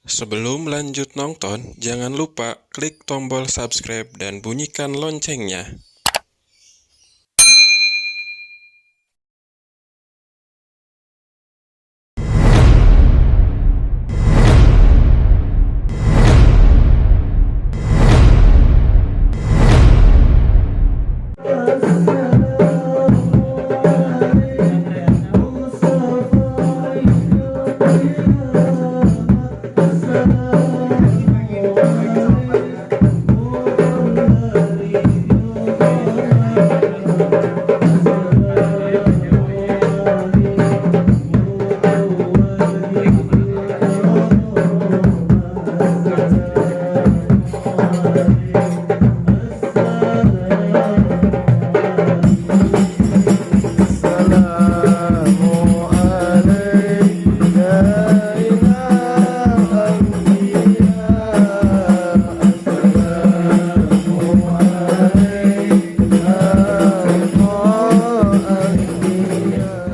Sebelum lanjut nonton, jangan lupa klik tombol subscribe dan bunyikan loncengnya.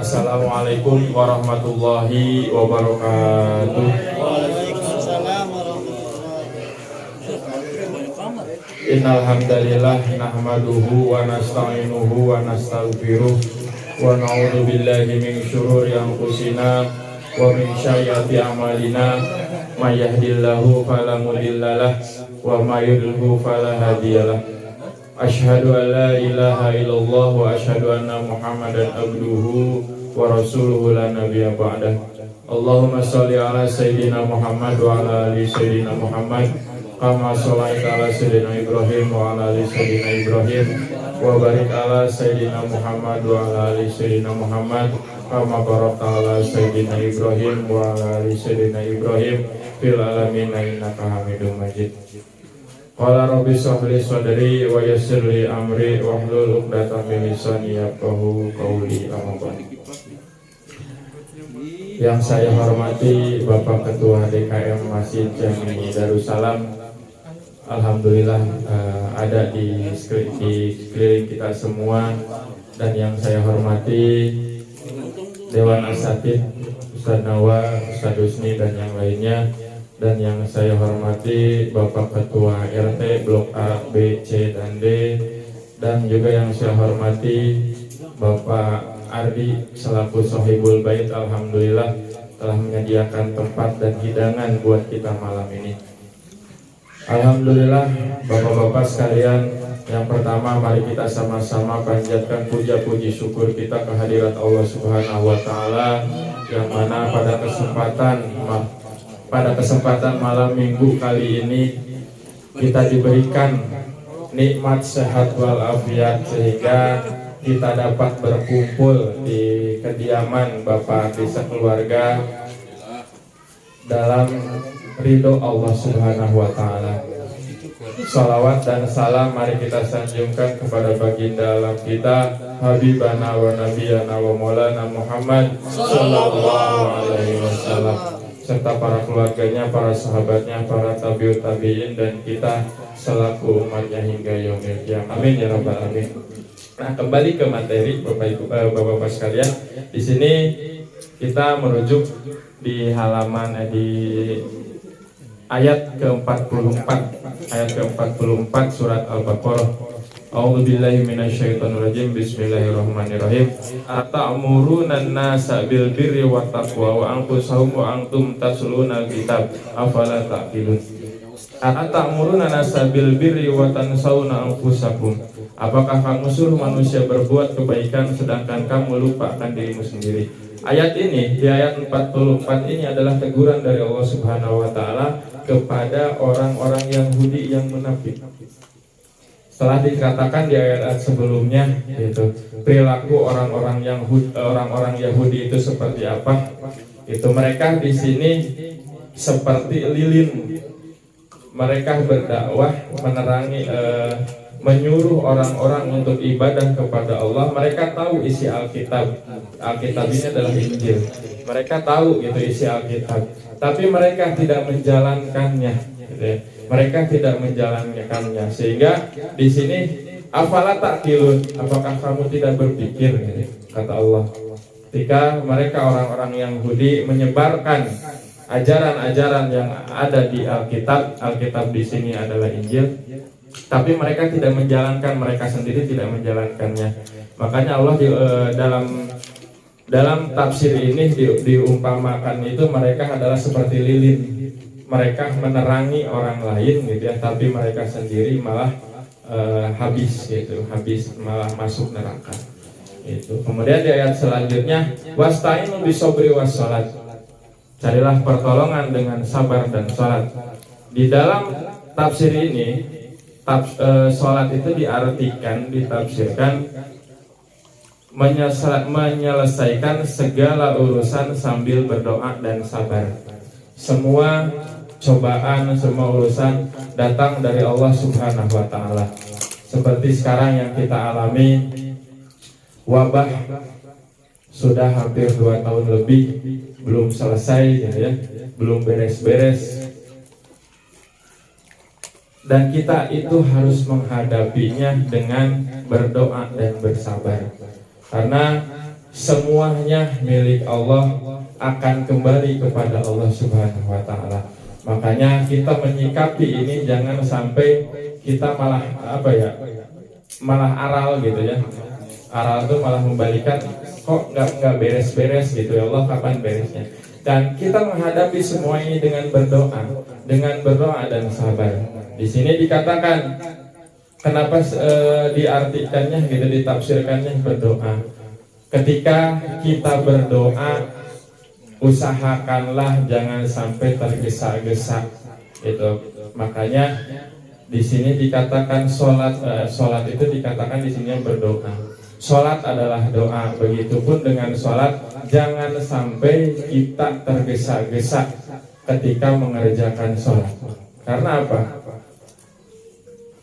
Assalamualaikum warahmatullahi wabarakatuh. Innal hamdalillah nahmaduhu wa nasta'inuhu wa nastaghfiruh wa na'udzu billahi min syururi anfusina wa min sayyiati a'malina may yahdihillahu fala mudhillalah wa may yudhlil fala hadiyalah. Asyhadu an la ilaha illallah wa asyhadu anna Muhammadan abduhu wa rasuluhu la nabiyya ba'dah. Allahumma sholli ala sayyidina Muhammad wa ala ali sayyidina Muhammad kama shallaita ala sayyidina Ibrahim wa ala ali sayyidina Ibrahim wa barik ala sayyidina Muhammad wa ala ali sayyidina Muhammad kama barakta ala sayyidina Ibrahim wa ala ali sayyidina Ibrahim fil alamin innaka Hamidum Majid. Qala rabbi shrahli sadri wa yassir li amri wahlul 'uqdatam min lisani yafqahu qawli. Amma ba'd. Yang saya hormati Bapak Ketua DKM Masjid Jami Darussalam, alhamdulillah ada di sekeliling kita semua, dan yang saya hormati Dewan Asatidz, Ustadz Nawa, Ustadz Husni dan yang lainnya. Dan yang saya hormati Bapak Ketua RT Blok A, B, C, dan D. Dan juga yang saya hormati Bapak Ardi selaku Sohibul Bait, alhamdulillah telah menyediakan tempat dan hidangan buat kita malam ini. Alhamdulillah Bapak-bapak sekalian, yang pertama mari kita sama-sama panjatkan puja-puji syukur kita kehadirat Allah Subhanahu wa Ta'ala, yang mana pada kesempatan malam minggu kali ini kita diberikan nikmat sehat walafiat sehingga kita dapat berkumpul di kediaman Bapak di sekeluarga dalam ridho Allah Subhanahu wa Ta'ala. Salawat dan salam mari kita sanjungkan kepada baginda alam kita, Habibana wa Nabiyana wa Maulana Muhammad sallallahu alaihi wasallam, serta para keluarganya, para sahabatnya, para tabiut tabiin, dan kita selaku umatnya hingga yaumil qiyamah. Amin ya rabbal alamin. Nah, kembali ke materi Bapak-bapak sekalian. Di sini kita merujuk di halaman di ayat ke-44, ayat ke-44 surat Al-Baqarah. A'udzubillahi minasyaitonirrajim. Bismillahirrahmanirrahim. Ata'murunan nasa bil birri wat taqwa wa anfusahum wa antum tasluna kitab afala taqilun. Ata'murunan nasa bil birri wa tansawna anfusakum. Apakah kamu suruh manusia berbuat kebaikan sedangkan kamu lupakan dirimu sendiri? Ayat ini, di ayat 44 ini adalah teguran dari Allah Subhanahu wa Ta'ala kepada orang-orang Yahudi yang munafik. Setelah dikatakan di ayat sebelumnya, itu perilaku orang-orang Yahudi itu seperti apa? Itu mereka di sini seperti lilin. Mereka berdakwah, menerangi, menyuruh orang-orang untuk ibadah kepada Allah. Mereka tahu isi Alkitab. Alkitab ini adalah Injil. Mereka tahu itu isi Alkitab, tapi mereka tidak menjalankannya. Mereka tidak menjalankannya, sehingga di sini afala ta'qilun, apakah kamu tidak berpikir, kata Allah. Ketika mereka orang-orang Yahudi menyebarkan ajaran-ajaran yang ada di Alkitab. Alkitab di sini adalah Injil, tapi mereka tidak menjalankan, mereka sendiri tidak menjalankannya. Makanya Allah dalam tafsir ini diumpamakan itu mereka adalah seperti lilin. Mereka menerangi orang lain gitu ya, tapi mereka sendiri malah habis malah masuk neraka. Itu. Kemudian di ayat selanjutnya, wasta'inu bisobri wassalat. Carilah pertolongan dengan sabar dan salat. Di dalam tafsir ini, salat itu diartikan, ditafsirkan menyelesaikan segala urusan sambil berdoa dan sabar. Semua cobaan, semua urusan datang dari Allah Subhanahu wa Ta'ala. Seperti sekarang yang kita alami, wabah sudah hampir 2 tahun lebih belum selesai gitu ya, belum beres-beres. Dan kita itu harus menghadapinya dengan berdoa dan bersabar. Karena semuanya milik Allah, akan kembali kepada Allah Subhanahu wa Ta'ala. Makanya kita menyikapi ini jangan sampai kita malah malah aral gitu ya. Aral itu malah membalikan, kok nggak beres-beres gitu ya Allah, kapan beresnya? Dan kita menghadapi semua ini dengan berdoa dan sabar. Di sini dikatakan, kenapa diartikannya gitu, ditafsirkannya berdoa. Ketika kita berdoa, usahakanlah jangan sampai tergesa-gesa. Itu makanya di sini dikatakan sholat itu dikatakan di sini berdoa. Sholat adalah doa. Begitupun dengan sholat, jangan sampai kita tergesa-gesa ketika mengerjakan sholat. Karena apa?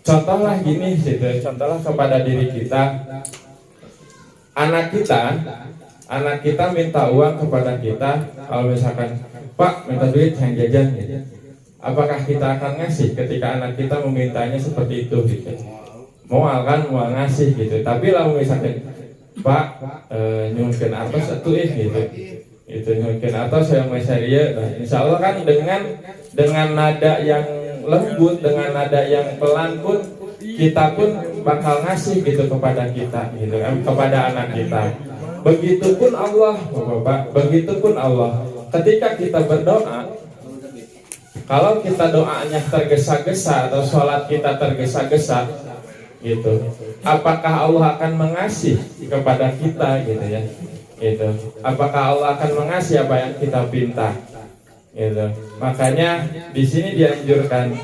Contohlah gini, gitu. Contohlah kepada diri kita. Anak kita minta uang kepada kita. Kalau misalkan, Pak minta duit yang jajan gitu. Apakah kita akan ngasih ketika anak kita memintanya seperti itu gitu? Mau ngasih gitu. Tapi lah misalkan, Pak nyunkeun atos atuh gitu. Itu nyunkeun atos yang mesaria. Nah, insya Allah kan dengan nada yang lembut, dengan nada yang pelan pun kita pun bakal ngasih gitu kepada kita gitu kan, kepada anak kita. Begitupun Allah, Bapak, begitupun Allah. Ketika kita berdoa, kalau kita doanya tergesa-gesa atau sholat kita tergesa-gesa gitu, apakah Allah akan mengasih kepada kita gitu ya? Gitu. Apakah Allah akan mengasih apa yang kita pinta? Gitu. Makanya di sini dianjurkan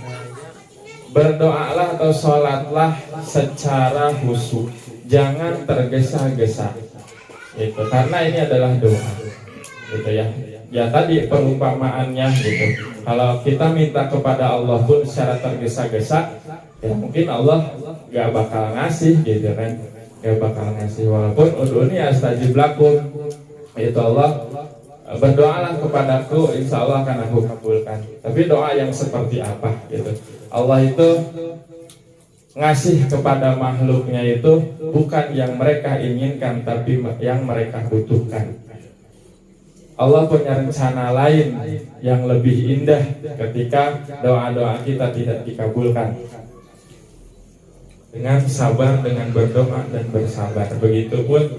berdoalah atau sholatlah secara khusyuk, jangan tergesa-gesa. Itu karena ini adalah doa, gitu ya. Ya tadi perumpamaannya gitu. Kalau kita minta kepada Allah pun secara tergesa-gesa, ya mungkin Allah gak bakal ngasih gitu kan, gak bakal ngasih. Walaupun udhuni astajib lakum, itu Allah, berdoalah kepadaku, insya Allah akan aku kabulkan. Tapi doa yang seperti apa gitu? Allah itu ngasih kepada makhluknya itu bukan yang mereka inginkan, tapi yang mereka butuhkan. Allah punya rencana lain yang lebih indah ketika doa-doa kita tidak dikabulkan. Dengan sabar, dengan berdoa dan bersabar. Begitupun,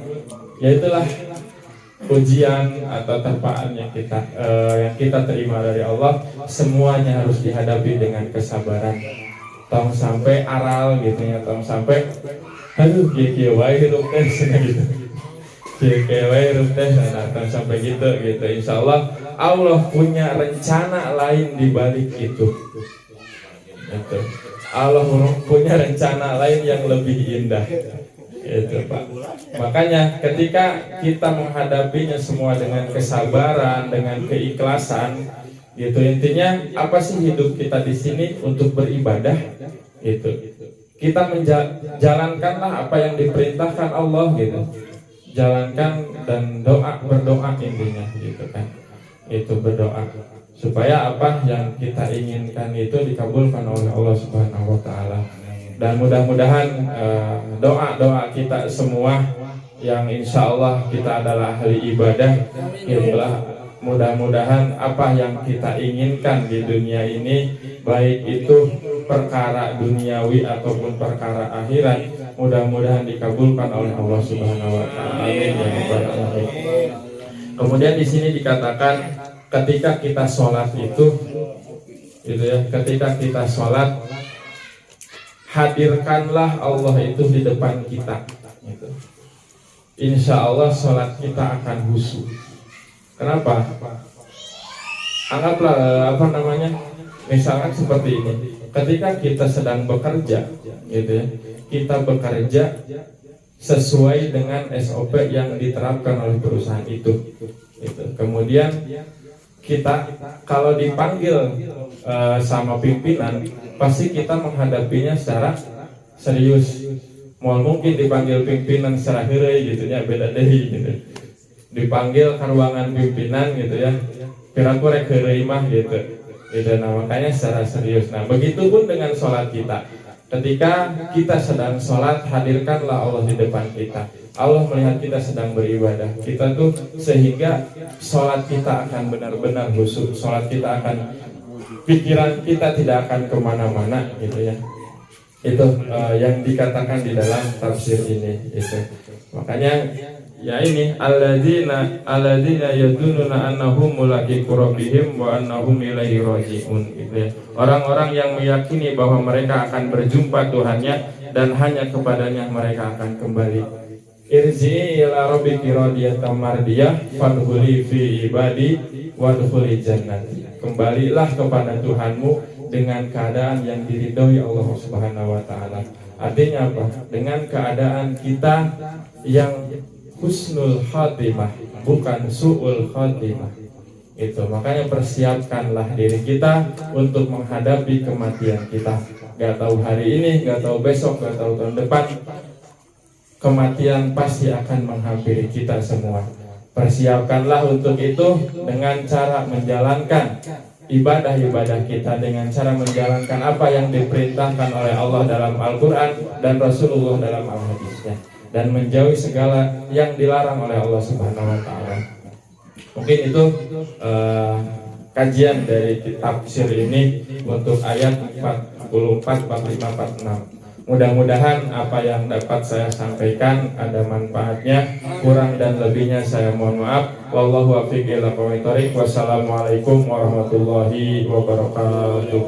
yaitulah ujian atau terpaan yang kita terima dari Allah, semuanya harus dihadapi dengan kesabaran. Tong sampai aral gitu ya, tong sampai aduh kieu wae hirup teh gitu. Kieu wae hirup teh tong sampai gitu. Insya Allah punya rencana lain di balik itu. Gitu. Allah punya rencana lain yang lebih indah. Itu Pak. Makanya ketika kita menghadapinya semua dengan kesabaran, dengan keikhlasan, gitu intinya apa sih hidup kita di sini untuk beribadah, gitu. Kita menjalankanlah apa yang diperintahkan Allah, gitu. Jalankan dan berdoa intinya, gitu kan. Itu berdoa supaya apa yang kita inginkan itu dikabulkan oleh Allah Subhanahu wa Ta'ala. Dan mudah-mudahan doa-doa kita semua yang insya Allah kita adalah ahli ibadah, itulah Mudah-mudahan apa yang kita inginkan di dunia ini, baik itu perkara duniawi ataupun perkara akhirat, mudah-mudahan dikabulkan oleh Allah Subhanahu wa taala. Amin ya rabbal alamin. Kemudian di sini dikatakan ketika kita sholat itu ya, ketika kita sholat, hadirkanlah Allah itu di depan kita. Gitu. Insya Allah sholat kita akan khusyuk. Kenapa? Anggaplah misalkan seperti ini. Ketika kita sedang bekerja, gitu ya, kita bekerja sesuai dengan SOP yang diterapkan oleh perusahaan itu. Gitu. Kemudian kita kalau dipanggil sama pimpinan, pasti kita menghadapinya secara serius. Mau mungkin dipanggil pimpinan secara heureuy gitu ya, beda deui gitu. Dipanggil ke ruangan pimpinan gitu ya, kira-kira rek heureuy mah gitu. Nah makanya secara serius. Nah begitupun dengan sholat kita. Ketika kita sedang sholat, hadirkanlah Allah di depan kita. Allah melihat kita sedang beribadah. Kita tuh sehingga sholat kita akan benar-benar khusyuk. Sholat kita akan, pikiran kita tidak akan kemana-mana gitu ya. Itu yang dikatakan di dalam tafsir ini. Itu makanya ya ini alladzina yadununa annahum mulaqi rabbihim wa annahum ilaihi rajiun gitu ya. Orang-orang yang meyakini bahwa mereka akan berjumpa Tuhannya dan hanya kepadanya mereka akan kembali. Irji'i ila rabbiki radiyatan mardiyah fadkhuli fi ibadi wadkhuli jannati. Kembalilah kepada Tuhanmu dengan keadaan yang diridhoi Allah Subhanahu wa taala. Artinya apa? Dengan keadaan kita yang husnul khatimah, bukan su'ul khatimah. Itu makanya persiapkanlah diri kita untuk menghadapi kematian kita. Gak tahu hari ini, gak tahu besok, gak tahu tahun depan, kematian pasti akan menghampiri kita semua. Persiapkanlah untuk itu dengan cara menjalankan ibadah-ibadah kita, dengan cara menjalankan apa yang diperintahkan oleh Allah dalam Al-Quran dan Rasulullah dalam Al-Hadisnya, dan menjauhi segala yang dilarang oleh Allah Subhanahu wa taala. Mungkin itu kajian dari tafsir ini untuk ayat 44, 45, 46. Mudah-mudahan apa yang dapat saya sampaikan ada manfaatnya. Kurang dan lebihnya saya mohon maaf. Wallahu a'lam bishawab. Wassalamualaikum warahmatullahi wabarakatuh.